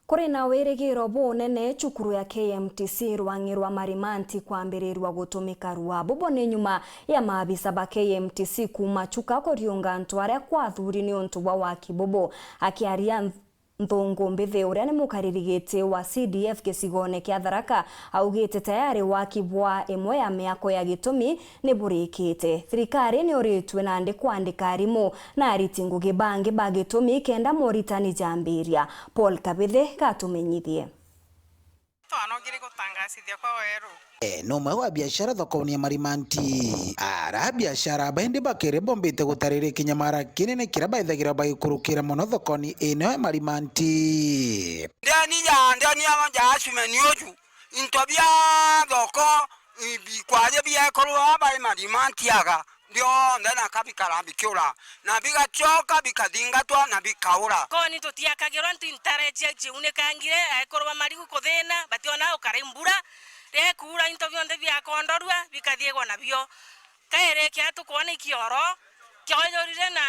Kuri na wirigiro bunene cukuru ya KMTC rwang'irwa marimanti kwambirirwa gutumika rwa bubone nyuma ya maabisa ba KMTC kuma chuka kuriunga antu aria kwathuri ni untu bwa waki bobo akiaria Nthungu Mbithi uria ni mukaririgite wa CDF gicigone kia Tharaka augite tayari waki bwa imwe ya miako ya gitumi ni burikite. Thirikari ni uritwe na kwandika arimu na ariti ngugi bangi ba gitumi kenda moritani jambiria. Paul Kabithe katumenyithie. No mwa biashara thokoni ya marimanti ara biashara bende bakere bombite gutarire kinyamara kinene kiraba ithagira bagikurukira muno thokoni ino ya marimanti ndani ya jashume nyoju intobia thoko bikwaje byakorwa ba marimanti aga ndio ndana kabikara bikyura na bigachoka bikadingatwa na bikaura koni tutiakagirwa ntintareje jiune kangire akorwa marigu kuthina bationa ukarimbura rekura into byonde byakondorwa bikathiegwa nabyo kaere kia tukone kioro kyoyorire na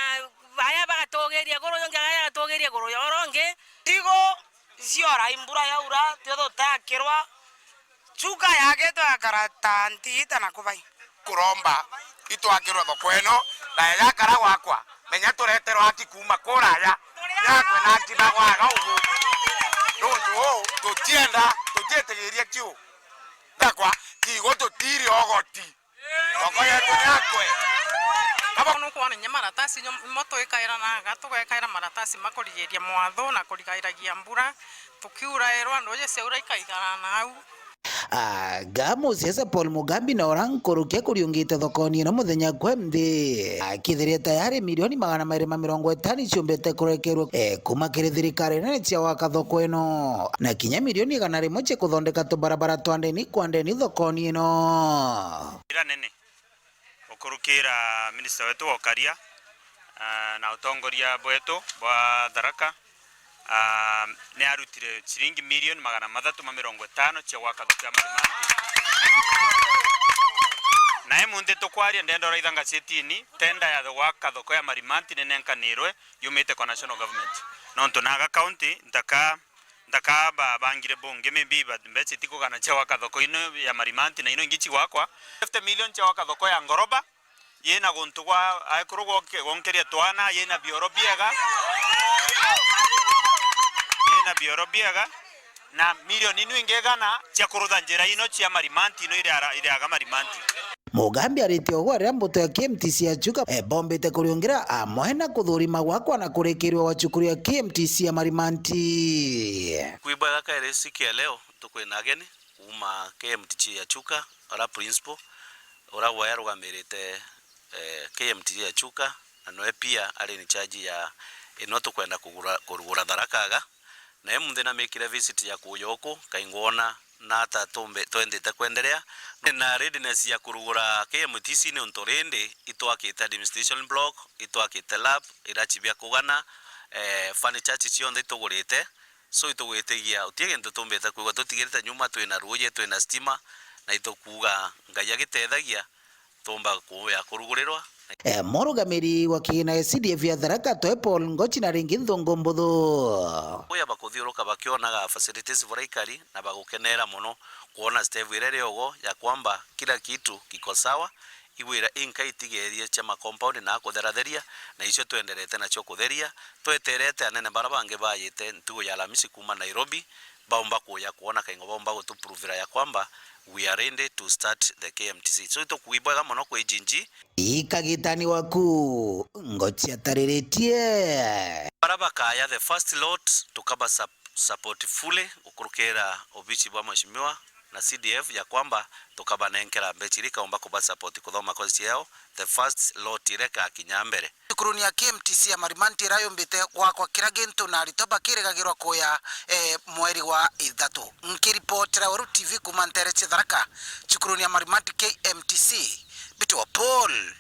baya bagatogeria goro yonge aya togeria goro yoronge tigo ziora imbura yaura todo takirwa chuka yake to akarata ntita na kubai kuromba itwakirwa thokweno na yakara gwakwa menya tureterwo akikuma kuraya yakwe na kibagwaga ugu nundu tutienda tutietegeria kiu dakwa kigo tutiri ogoti thoko yetu yakwe kaba no kuona nyamaratasi moto ikaira na gato ikaira maratasi makorigeria mwatho na kurigairagia mbura tukiura erwa ndoje seura ikaigara na au Gamo siasa Paul Mugambi na orankorukia kuriungite thokoni no muthenya kwemthi akithiria tayari milioni 250 ciumbite kurekerwo kuma kiri thirikari nene cia waka thoko ino na kinya milioni 100 cia kuthondeka tubarabara twa ndeni kwa ndeni thokoni ino ira nene ukurukira minister wetu Okaria na utongoria bwetu bwa Tharaka ne arutire chiringi milioni 350 cia waka thoko ya marimanti nae munde tukwaria ndendo raithanga setini tenda ya waka thoko ya marimanti nenenkanirwe yumite kwa national government nonto naga county ndaka bangire bonge mebiba mbetse tiko kana cia waka thoko ino ya marimanti na ino ngichi wakwa 50 million cia waka thoko ya Ngoroba yena guntugwa aikurugo gonkeria twana yena biorobiaga na milioni inu ingegana cia kurutha njira ino cia marimanti ino iriaga marimanti Mugambi aritio gwa ria mbuto ya KMTC ya chuka bombite kuriungira amwe na kuthurima gwakwa na kurekerwa wa cukuru ya KMTC ya marimanti kuibaga kaire siku ya leo tukwina ageni uma KMTC ya chuka ora principal ora waya rugamirite KMTC ya chuka na noe pia ari ni charge ya ino tukwenda kugura Tharakaga na emunde na mekira visit ya kuyoko kaingona na ata twendete kwendelea na readiness ya kurugura KMTC ni ontorende itwakite administration block itwakite lab irachibia kugana furniture cionde itugurite so itugwitigia utiegento tumbete kuigwa tutigirite nyuma twina ruoye twina stima na itukuga ngai agitethagia tumba kuya kurugurirwa Morugamiri wa kina CDF ya Tharaka toe Paul Ngochi na ringi Nthungu Mbuthu oya bakuthiuruka bakionaga facilities voraikari na bagukenera muno kuona steve irere ogo ya kwamba kila kitu kiko sawa iwira inkaitigerie cha compound na kutheratheria na icio twenderete nacio kutheria tweterete anene barabange bayite ntugo ya Alhamisi kuma Nairobi baomba kuya kuona kaingo baomba gutuprovira ya kwamba we are ready to start the KMTC so ito kuibwaga muno kwa ijinji ikagitani waku Ngochi atariritie barabakaya the first lot tukaba support fully ukurukera obichi bwa mheshimiwa na CDF ya kwamba tukaba nenkera mbechiri kaomba kuba support kuthoma kozi yao the first lot ireka kinyambere cukuru ya KMTC ya marimanti rayo mbite kwa kiragento na ritoba kiregagirwa koya mweri wa 3 nkiripotera Waru TV kumantere Tharaka cukuru ya marimanti KMTC bitwa Paul